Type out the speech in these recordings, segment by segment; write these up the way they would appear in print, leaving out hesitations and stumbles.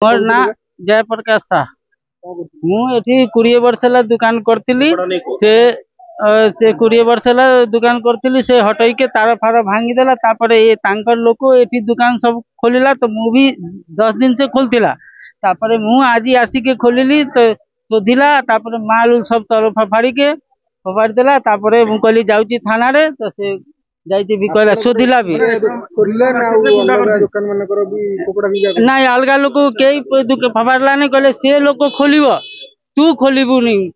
मोर ना जयप्रकाश साह मुझे 20 वर्ष है दुकान करी से 20 वर्ष है दुकान करी से हटई के तार फार भांगीदेला लोक ये दुकान सब खोलला तो मु भी 10 दिन से खोलता मु आज आसिक खोलिली तो शोधिला माल सब तर फाड़ी के फोपाड़ी देला मु कहली जाऊँगी थाना रे तो से जाइए भी कहला शोधिला भी नाई अलग लोक कई फबाड़ला नहीं कहले से लोक खोल तू खोलबू नहीं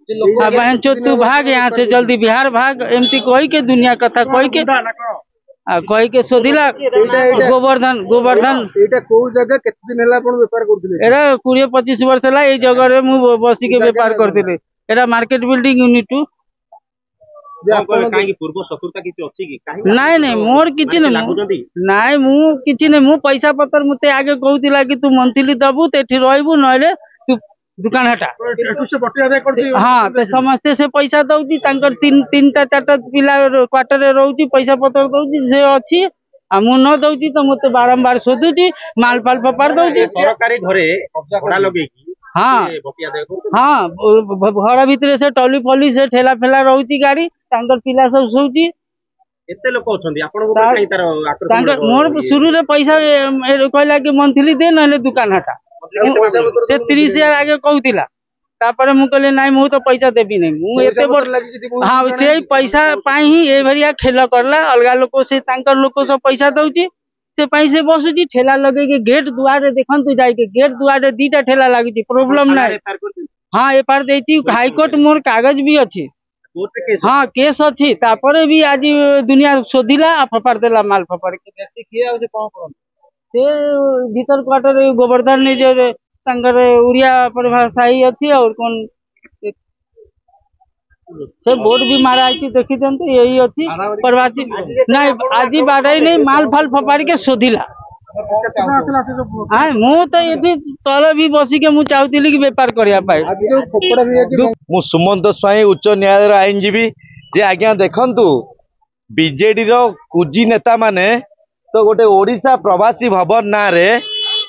बहन चो तू भाग यहाँ से जल्दी बिहार भाग एमती कही के दुनिया कथा कही के शोधिला गोवर्धन गोवर्धन एरा 20-25 वर्ष है ये जगह मुझे बसिक बेपार करते एरा मार्केट बिल्डिंग यूनिट 2 नाई नाई मोर किसी नाई मु पैसा पतर मते आगे कहूला कि तू मंथली दबू तो ये रहबू ना तू दुकान हटा हाँ तो समस्ते से पैसा दौची तीन टा 4टा पिला क्वार्टर रोची पैसा पतर दौची से अच्छी मु न दौची तो मत बारंबार शोधुची माल फाल फपाड़ दौची हाँ हाँ घर भितर से टली फली से ठेला फेला रोची गाड़ी पिला सब शोची मोर शुरू रे पैसा कहला कि मंथली दे ना दुकान हटा से 30,000 आगे कहूला मु कहले नाई मु तो पैसा देवी नहीं हाँ से पैसा ही ये भरिया खेल करला अलग लोक से लोक सब पैसा दौची से बसुची ठेला लगे गेट दुआरे देखु जाए गेट दुआरे 2टा ठेला लगी प्रोब्लेम ना हाँ एफआईआर देती हाईकोर्ट मोर कागज भी अच्छी हाँ केस अच्छी भी आज दुनिया शोधिला फपाड़ देला माल फपाड़ के से भीतर क्वार्टर गोवर्धन ने जो उड़िया परिभाषाई अच्छी और कौन से बोर्ड भी मारा है देखी यही अच्छी प्रवासी नहीं आज बाड़े नहीं माल फाल फपाड़ी के शोधिला हाँ मु तो ये तल भी बसिके मु चाहूली कि बेपार करने मु सुमंत स्वाई उच्च न्यायालय आईनजीवी जे आज्ञा देखंतु बीजेडी रो कुजी नेता माने तो गोटे ओडिशा प्रवासी भवन ना रे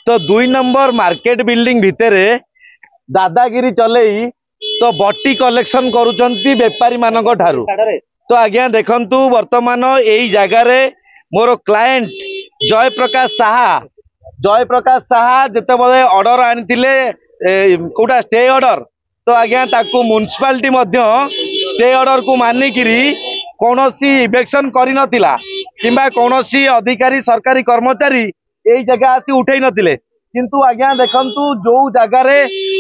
तो 2 नंबर मार्केट बिल्डिंग भितर दादागिरी चलई तो बट्टी कलेक्शन करुचंती बेपारी मानक ठारू तो आज्ञा देखंतु वर्तमान यही जगार मोर क्लाएंट जयप्रकाश साहा जिते ऑर्डर आनी कोटा स्टे ऑर्डर तो आज्ञा ताकू म्युनिसिपालिटी स्टे ऑर्डर को मानिकी कौन सी इवेक्शन कर नथिला किंबा कौनसी अधिकारी सरकारी कर्मचारी यही जगह आसी उठे नथिले किंतु आज्ञा देखंतु जो जगार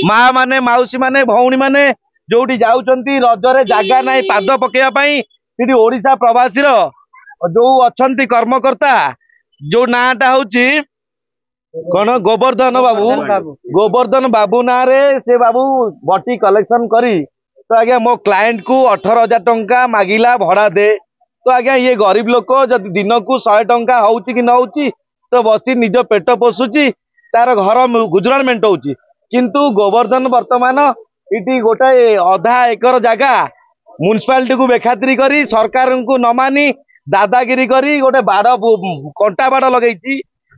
माँ माने मौसी माने भौणी माने जोटी जाउचंती रजरे जगह नाई पाद पकेया ओडिशा प्रवासी जो अच्छंती कर्मकर्ता जो नाटा होची कौन गोवर्धन बाबू ना रे से बाबू बटी कलेक्शन करी तो आज्ञा मो क्लाएंट को 18,000 टंका मागिला भड़ा दे तो आज्ञा ये गरीब लोक जब दिन को 100 टंका होची कि न होची तो बसी निज पेट पोषुची तार घर गुजरान मेंटाऊची किंतु गोवर्धन वर्तमान इटी गोटे अधा एकर जगह म्युनिसिपालिटी को बेखातिरी करी सरकार को न मानी दादागिरी करी गोटे बाड़ कंटा बाड़ लगे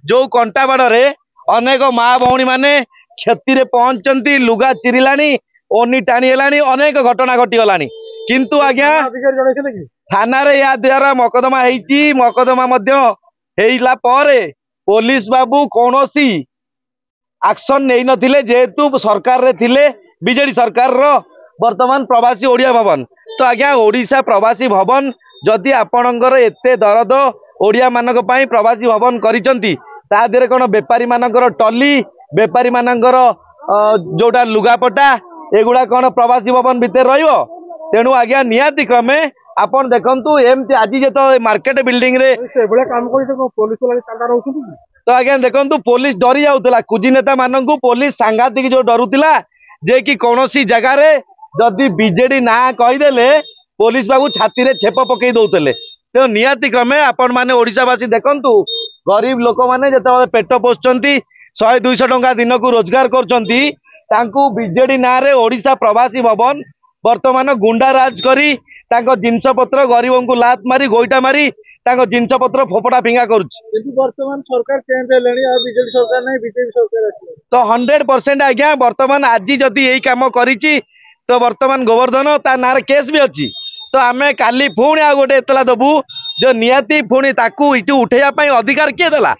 जो कंटा बाड़ रे अनेक माँ भौणी माने क्षति रे पहुंचती लुगा चिरिलानी ओनी टाणीगलानी अनेक घटना घटीगलानी किंतु आज्ञा थाना रे या द्वारा मकदमा हेची मकदमा हेला परे पुलिस बाबू कौनसी एक्शन नहीं नथिले जेहेतु सरकार रे थिले बीजेडी सरकार रो वर्तमान प्रवासी ओडिया भवन तो आज्ञा ओडिशा प्रवासी भवन जदि आपणकर एते दरद ओडिया मानक पई प्रवासी भवन करिसंती ता देरे कोन बेपारी मानकर टली बेपारी मानकर जोटा लुगापटा एगुड़ा कौन प्रवासी भवन भितर रहिबो तेणु आज्ञा निहाती क्रमे आपण देखंतु एमती आज जो मार्केट बिल्डिंग रे काम तो आज्ञा देखंतु पुलिस डरी जाउतला कुजी नेता माननकु पुलिस सांघातिक जो डरुतिला जे कि कोनोसी जगह रे जदि बीजेडी ना कहिदेले पुलिस बाबू छाती रे छेप पकई दउतले तो निहाती क्रमे आपण माने ओडिशावासी देखंतु गरीब लोक माने जते पेट पोषचंती 100-200 टंका दिन को रोजगार करचंती तांकू बीजेडी ना रे ओडिशा प्रवासी भवन वर्तमान गुंडा राज करी तांको जिनस पत्र गरीबों को लात मारी गोईटा मारी तांको जिनस पत्र फोपड़ा फिंगा करुच्ची वर्तमान सरकार चेंज है बीजेपी सरकार नहीं बीजेपी सरकार तो 100% आज्ञा वर्तमान आज जदि यही काम करिची तो वर्तमान गोवर्धन ता नार केस भी अच्छी तो आम काली पुणी आ गोटे एतला दबू जो निहाती पुणी ताकू इटी उठेया पाई अधिकार किए देला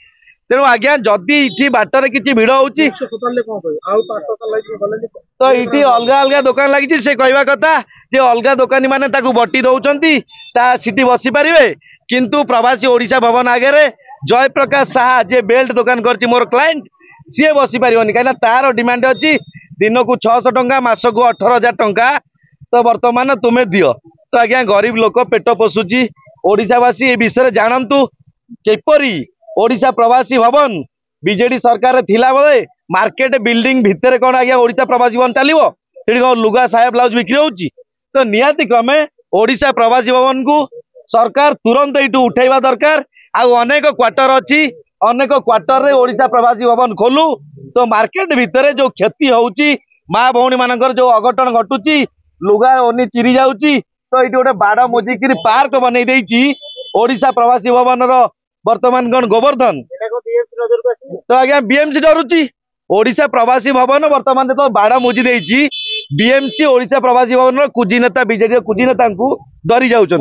तेणु आज्ञा जदि इटी बाटर किसी भिड़ होउची तो इटी अलग अलग दुकान लगी से कहवा कथा जे अलग दुकानी माने ताकू बटी दौरान ता सिटी बसी पारे किंतु प्रवासी ओडिशा भवन आगे जय प्रकाश साहा जे बेल्ट दुकान कर मोर क्लाएंट सी बसी पारिबनी कहीं तार डिमांड अच्छी दिन को 600 टंका मास को 18,000 टंका तो वर्तमान तुम्हें दियो तो आज्ञा गरीब लोक पेट पोषुची ओडिशावासी ए विषय जानतु किपरि ओडिशा प्रवासी भवन बीजेडी सरकार थिला बेले मार्केट बिल्डिंग भितर कौन आज्ञा ओडिशा प्रवासी भवन चलो ये कौन लुगा साया ब्लाउज बिक्री होची तो निहाती क्रमे ओडिशा प्रवासी भवन को सरकार तुरंत यू उठेवा दरकार आउ अनेक क्वार्टर अच्छी अनेक क्वार्टर रे ओडिशा प्रवासी भवन खोलू तो मार्केट भितर जो क्षति होउची माँ भौणी मानकर जो अघटन घटुची लुगा ओनी चिरी जाउची तो ये गोटे बाड़ मोजिकी पार्क बनई देइची ओडिशा प्रवासी भवन वर्तमान कौन गोवर्धन तो आज्ञा बीएमसी डरुची ओडिशा प्रवासी भवन वर्तमान तो बाड़ मोजी देइची बीएमसी ओडिशा प्रवासी भवन कुजी नेता बीजेडी कुजी नेता डरी जाउछन।